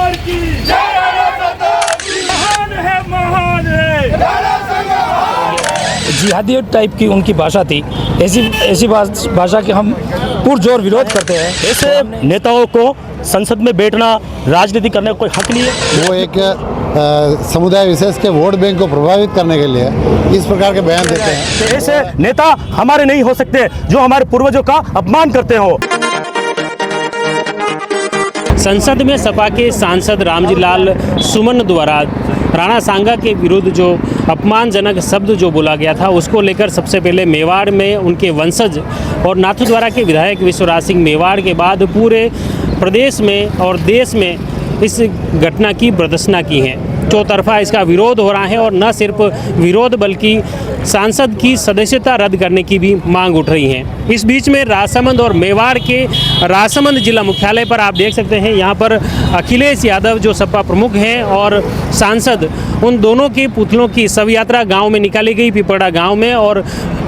सरकार की महान है जिहादी टाइप की उनकी भाषा थी। ऐसी भाषा के हम पुरजोर विरोध करते हैं। ऐसे नेताओं को संसद में बैठना, राजनीति करने का कोई हक नहीं है। वो एक समुदाय विशेष के वोट बैंक को प्रभावित करने के लिए इस प्रकार के बयान देते हैं। ऐसे नेता हमारे नहीं हो सकते जो हमारे पूर्वजों का अपमान करते हो। संसद में सपा के सांसद रामजी लाल सुमन द्वारा राणा सांगा के विरुद्ध जो अपमानजनक शब्द जो बोला गया था, उसको लेकर सबसे पहले मेवाड़ में उनके वंशज और नाथद्वारा के विधायक विश्वराज सिंह मेवाड़ के बाद पूरे प्रदेश में और देश में इस घटना की प्रदर्शना की है। चौतरफा इसका विरोध हो रहा है और न सिर्फ विरोध बल्कि सांसद की सदस्यता रद्द करने की भी मांग उठ रही है। इस बीच में राजसमंद और मेवाड़ के राजसमंद जिला मुख्यालय पर आप देख सकते हैं, यहाँ पर अखिलेश यादव जो सपा प्रमुख हैं और सांसद, उन दोनों के पुतलों की शव यात्रा गाँव में निकाली गई, पिपड़ा गाँव में, और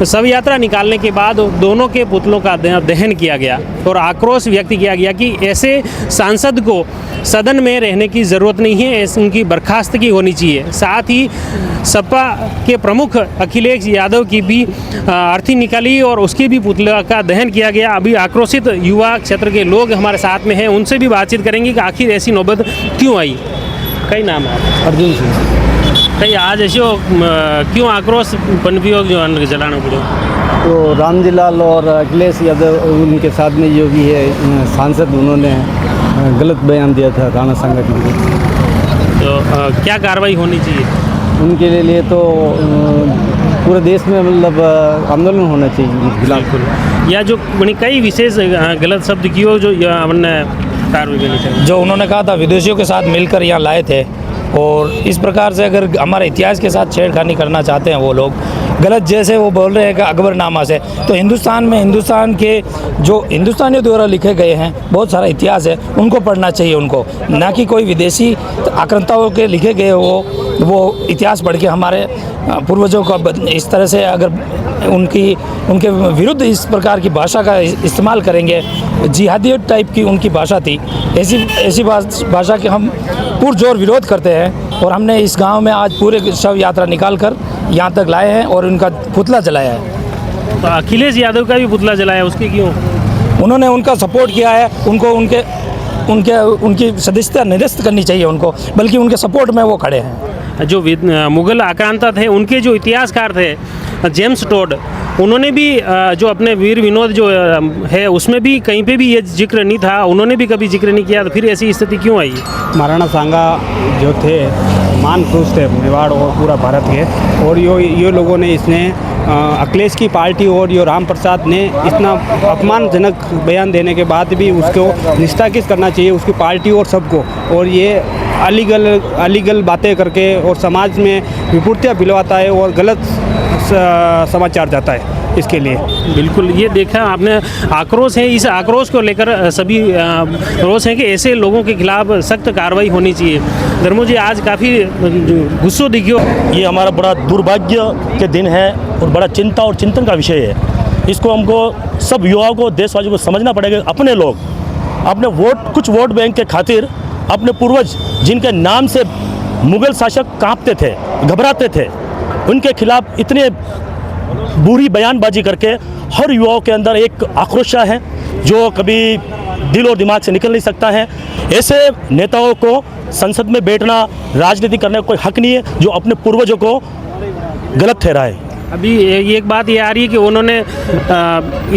शव यात्रा निकालने के बाद दोनों के पुतलों का दहन किया गया और आक्रोश व्यक्त किया गया कि ऐसे सांसद को सदन में रहने की ज़रूरत नहीं है, ऐसे उनकी बर्खास्तगी होनी चाहिए। साथ ही सपा के प्रमुख अखिलेश यादव की भी अर्थी निकाली और उसकी भी पुतला का दहन किया गया। अभी आक्रोशित युवा क्षेत्र के लोग हमारे साथ में हैं, उनसे भी बातचीत करेंगे कि आखिर ऐसी नौबत क्यों आई। कई नाम है अर्जुन सिंह। कई आज ऐसे क्यों आक्रोश पनपियोग जो जलाना पड़े? तो रामजी लाल और अखिलेश यादव उनके साथ में जो भी है सांसद, उन्होंने गलत बयान दिया था राणा सांगा के लिए। तो क्या कार्रवाई होनी चाहिए उनके लिए? तो पूरे देश में मतलब आंदोलन होना चाहिए बिल्कुल, या जो कई विशेष गलत शब्द की हो जो हमने कार्रवाई करनी चाहिए। जो उन्होंने कहा था विदेशियों के साथ मिलकर यहाँ लाए थे, और इस प्रकार से अगर हमारे इतिहास के साथ छेड़खानी करना चाहते हैं वो लोग गलत, जैसे वो बोल रहे हैं कि अकबरनामा से, तो हिंदुस्तान में हिंदुस्तान के जो हिंदुस्तानियों द्वारा लिखे गए हैं बहुत सारा इतिहास है, उनको पढ़ना चाहिए उनको, ना कि कोई विदेशी आक्रांताओं के लिखे गए वो इतिहास पढ़ के हमारे पूर्वजों का इस तरह से अगर उनके विरुद्ध इस प्रकार की भाषा का इस्तेमाल करेंगे। जिहादी टाइप की उनकी भाषा थी। ऐसी भाषा के हम पुरजोर विरोध करते हैं और हमने इस गांव में आज पूरे शव यात्रा निकाल कर यहाँ तक लाए हैं और उनका पुतला जलाया है। तो अखिलेश यादव का भी पुतला जलाया, उसकी क्यों? उन्होंने उनका सपोर्ट किया है, उनको उनकी सदस्यता निरस्त करनी चाहिए उनको, बल्कि उनके सपोर्ट में वो खड़े हैं। जो मुगल आक्रांता थे, उनके जो इतिहासकार थे जेम्स टोड, उन्होंने भी जो अपने वीर विनोद जो है उसमें भी कहीं पे भी ये जिक्र नहीं था, उन्होंने भी कभी जिक्र नहीं किया, तो फिर ऐसी स्थिति क्यों आई? महाराणा सांगा जो थे महान पुरुष थे मेवाड़ और पूरा भारत के, और ये लोगों ने इसने अखिलेश की पार्टी और यो राम प्रसाद ने इतना अपमानजनक बयान देने के बाद भी उसको निष्कासित करना चाहिए, उसकी पार्टी और सबको। और ये अलीगल बातें करके और समाज में विकृतियाँ फैलाता है और गलत समाचार जाता है। इसके लिए बिल्कुल ये देखा आपने, आक्रोश है, इस आक्रोश को लेकर सभी रोष हैं कि ऐसे लोगों के खिलाफ सख्त कार्रवाई होनी चाहिए। धर्मो जी, आज काफ़ी गुस्सो दिखियो। ये हमारा बड़ा दुर्भाग्य के दिन है और बड़ा चिंता और चिंतन का विषय है। इसको हमको सब युवाओं को, देशवासियों को समझना पड़ेगा। अपने लोग अपने कुछ वोट बैंक के खातिर अपने पूर्वज जिनके नाम से मुग़ल शासक कांपते थे, घबराते थे, उनके खिलाफ इतने बुरी बयानबाजी करके हर युवाओं के अंदर एक आक्रोश है जो कभी दिल और दिमाग से निकल नहीं सकता है। ऐसे नेताओं को संसद में बैठना, राजनीति करने का कोई हक नहीं है जो अपने पूर्वजों को गलत ठहराए। अभी एक बात ये आ रही है कि उन्होंने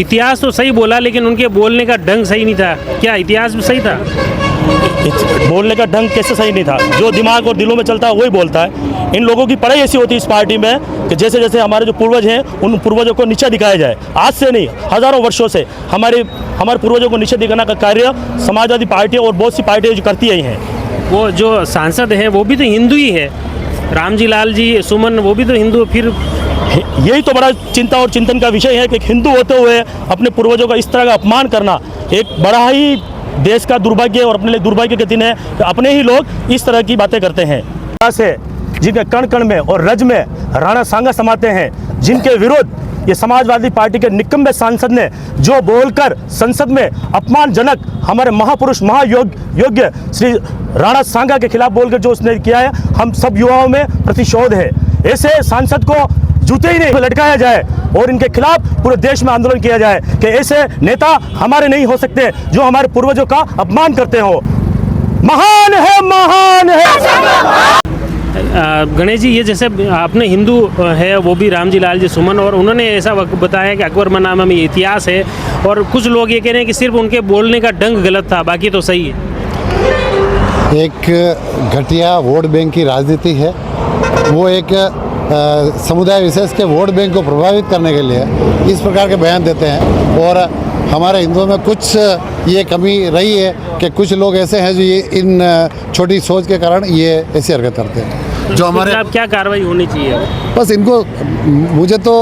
इतिहास तो सही बोला, लेकिन उनके बोलने का ढंग सही नहीं था। क्या इतिहास भी सही था? बोलने का ढंग कैसे सही नहीं था? जो दिमाग और दिलों में चलता है वही बोलता है। इन लोगों की पढ़ाई ऐसी होती है इस पार्टी में कि जैसे जैसे हमारे जो पूर्वज हैं उन पूर्वजों को नीचा दिखाया जाए। आज से नहीं, हज़ारों वर्षों से हमारे पूर्वजों को नीचे दिखाने का कार्य समाजवादी पार्टी और बहुत सी पार्टियाँ जो करती आई हैं। वो जो सांसद हैं वो भी तो हिंदू ही है, रामजी लाल जी सुमन, वो भी तो हिंदू। फिर यही तो बड़ा चिंता और चिंतन का विषय है कि हिंदू होते हुए अपने पूर्वजों का इस तरह का अपमान करना एक बड़ा ही देश का दुर्भाग्य और अपने लिए दुर्भाग्य के दिन है। अपने ही लोग इस तरह की बातें करते हैं, से जिनके कण कण में और रज में राणा सांगा समाते हैं, जिनके विरुद्ध ये समाजवादी पार्टी के निकम्मे सांसद ने जो बोलकर संसद में अपमानजनक हमारे महापुरुष महायोग्य श्री राणा सांगा के खिलाफ बोलकर जो उसने किया है, हम सब युवाओं में प्रतिशोध है। ऐसे सांसद को जूते ही नहीं लटकाया जाए और इनके खिलाफ पूरे देश में आंदोलन किया जाए कि ऐसे नेता हमारे नहीं हो सकते जो हमारे पूर्वजों का अपमान करते हो। महान है, महान है। गणेश जी, ये जैसे आपने हिंदू है वो भी रामजी लाल जी सुमन, और उन्होंने ऐसा बताया कि अकबरनामा में इतिहास है, और कुछ लोग ये कह रहे हैं कि सिर्फ उनके बोलने का ढंग गलत था, बाकी तो सही है। एक घटिया वोट बैंक की राजनीति है। वो एक समुदाय विशेष के वोट बैंक को प्रभावित करने के लिए इस प्रकार के बयान देते हैं। और हमारे हिंदुओं में कुछ ये कमी रही है कि कुछ लोग ऐसे हैं जो ये इन छोटी सोच के कारण ये ऐसी हरकत करते हैं। जो हमारे क्या कार्रवाई होनी चाहिए? बस इनको, मुझे तो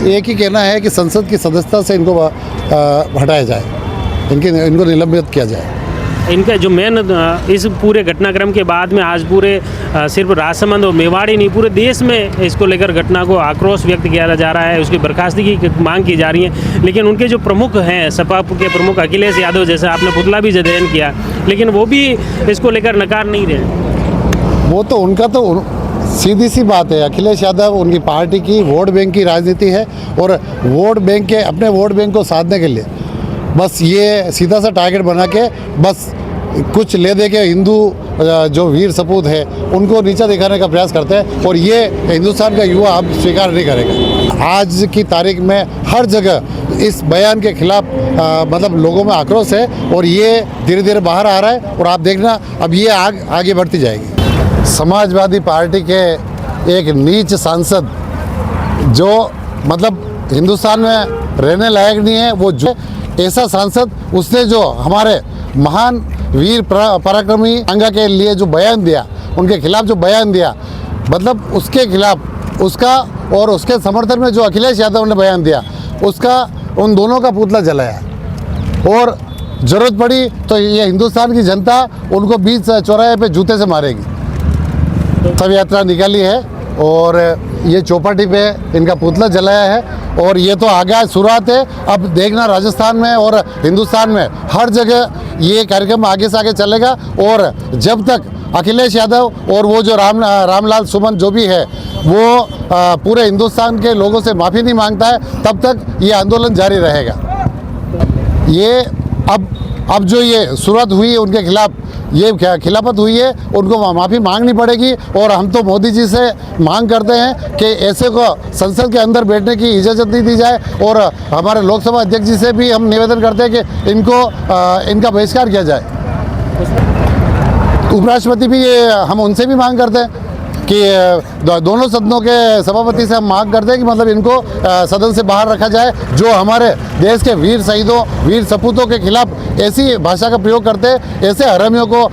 एक ही कहना है कि संसद की सदस्यता से इनको हटाया जाए, इनको निलंबित किया जाए। इनका जो मेन इस पूरे घटनाक्रम के बाद में आज पूरे सिर्फ राजसमंद और मेवाड़ी नहीं, पूरे देश में इसको लेकर घटना को आक्रोश व्यक्त किया जा रहा है, उसकी बर्खास्तगी की मांग की जा रही है। लेकिन उनके जो प्रमुख हैं, सपा के प्रमुख अखिलेश यादव, जैसे आपने पुतला भी जदयन किया, लेकिन वो भी इसको लेकर नकार नहीं रहे। वो तो उनका तो सीधी सी बात है। अखिलेश यादव, उनकी पार्टी की वोट बैंक की राजनीति है, और वोट बैंक के अपने वोट बैंक को साधने के लिए बस ये सीधा सा टारगेट बना के बस कुछ ले दे के हिंदू जो वीर सपूत है उनको नीचा दिखाने का प्रयास करते हैं, और ये हिंदुस्तान का युवा अब स्वीकार नहीं करेगा। आज की तारीख में हर जगह इस बयान के खिलाफ मतलब लोगों में आक्रोश है, और ये धीरे धीरे बाहर आ रहा है, और आप देखना अब ये आगे बढ़ती जाएगी। समाजवादी पार्टी के एक नीच सांसद जो मतलब हिंदुस्तान में रहने लायक नहीं है, वो जो ऐसा सांसद, उसने जो हमारे महान वीर पराक्रमी सांगा के लिए जो बयान दिया, उनके खिलाफ जो बयान दिया, मतलब उसके खिलाफ उसका और उसके समर्थन में जो अखिलेश यादव ने बयान दिया, उसका उन दोनों का पुतला जलाया। और ज़रूरत पड़ी तो ये हिंदुस्तान की जनता उनको बीच चौराहे पे जूते से मारेगी। सब यात्रा निकाली है और ये चौपाटी पे इनका पुतला जलाया है, और ये तो आगाज शुरुआत है। अब देखना राजस्थान में और हिंदुस्तान में हर जगह ये कार्यक्रम आगे से आगे चलेगा, और जब तक अखिलेश यादव और वो जो रामलाल सुमन जो भी है वो पूरे हिंदुस्तान के लोगों से माफ़ी नहीं मांगता है, तब तक ये आंदोलन जारी रहेगा। ये अब जो ये शुरुआत हुई है उनके खिलाफ, ये खिलाफत हुई है, उनको माफ़ी मांगनी पड़ेगी। और हम तो मोदी जी से मांग करते हैं कि ऐसे को संसद के अंदर बैठने की इजाज़त नहीं दी जाए, और हमारे लोकसभा अध्यक्ष जी से भी हम निवेदन करते हैं कि इनका बहिष्कार किया जाए। उपराष्ट्रपति भी हम उनसे भी मांग करते हैं कि दोनों सदनों के सभापति से हम मांग करते हैं कि मतलब इनको सदन से बाहर रखा जाए, जो हमारे देश के वीर शहीदों, वीर सपूतों के खिलाफ ऐसी भाषा का प्रयोग करते हैं, ऐसे हरामियों को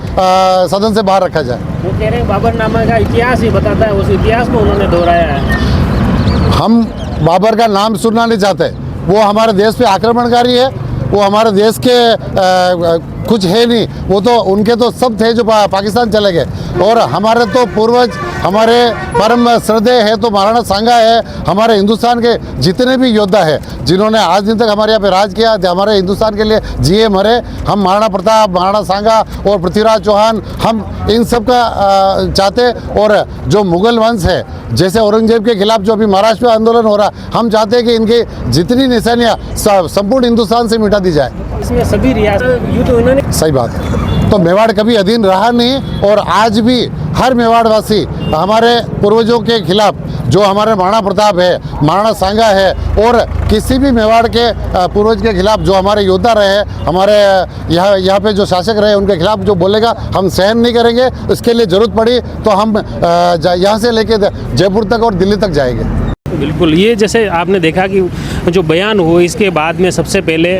सदन से बाहर रखा जाए। वो कह रहे हैं बाबरनामा का इतिहास ही बताता है, उस इतिहास को उन्होंने दोहराया है। हम बाबर का नाम सुनना नहीं चाहते। वो हमारे देश पे आक्रमणकारी है, वो हमारे देश के कुछ है नहीं, वो तो उनके तो सब थे जो पाकिस्तान चले गए। और हमारे तो पूर्वज, हमारे परम श्रद्धेय है तो महाराणा सांगा है, हमारे हिंदुस्तान के जितने भी योद्धा है जिन्होंने आज दिन तक हमारे यहाँ पे राज किया, हमारे हिंदुस्तान के लिए जिए मरे, हम महाराणा प्रताप, महाराणा सांगा और पृथ्वीराज चौहान, हम इन सब का चाहते। और जो मुगल वंश है, जैसे औरंगजेब के खिलाफ जो अभी महाराष्ट्र में आंदोलन हो रहा, हम चाहते हैं कि इनकी जितनी निशानियाँ संपूर्ण हिंदुस्तान से मिटा दी जाए। इसमें सभी रियासत सही बात है। तो मेवाड़ कभी अधीन रहा नहीं, और आज भी हर मेवाड़वासी हमारे पूर्वजों के खिलाफ, जो हमारे महाराणा प्रताप है, महाराणा सांगा है, और किसी भी मेवाड़ के पूर्वज के खिलाफ जो हमारे योद्धा रहे, हमारे यहाँ पे जो शासक रहे, उनके खिलाफ जो बोलेगा हम सहन नहीं करेंगे। इसके लिए ज़रूरत पड़ी तो हम यहाँ से लेके जयपुर तक और दिल्ली तक जाएंगे। बिल्कुल, ये जैसे आपने देखा कि जो बयान हुए, इसके बाद में सबसे पहले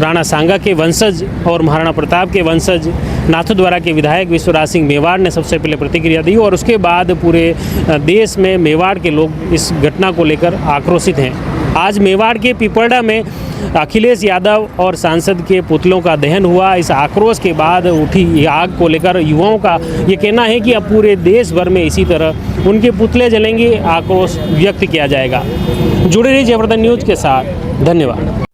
राणा सांगा के वंशज और महाराणा प्रताप के वंशज नाथद्वारा के विधायक विश्वराज सिंह मेवाड़ ने सबसे पहले प्रतिक्रिया दी, और उसके बाद पूरे देश में मेवाड़ के लोग इस घटना को लेकर आक्रोशित हैं। आज मेवाड़ के पिपरडा में अखिलेश यादव और सांसद के पुतलों का दहन हुआ। इस आक्रोश के बाद उठी आग को लेकर युवाओं का ये कहना है कि अब पूरे देश भर में इसी तरह उनके पुतले जलेंगे, आक्रोश व्यक्त किया जाएगा। जुड़े रहिए जयवर्धन न्यूज़ के साथ। धन्यवाद।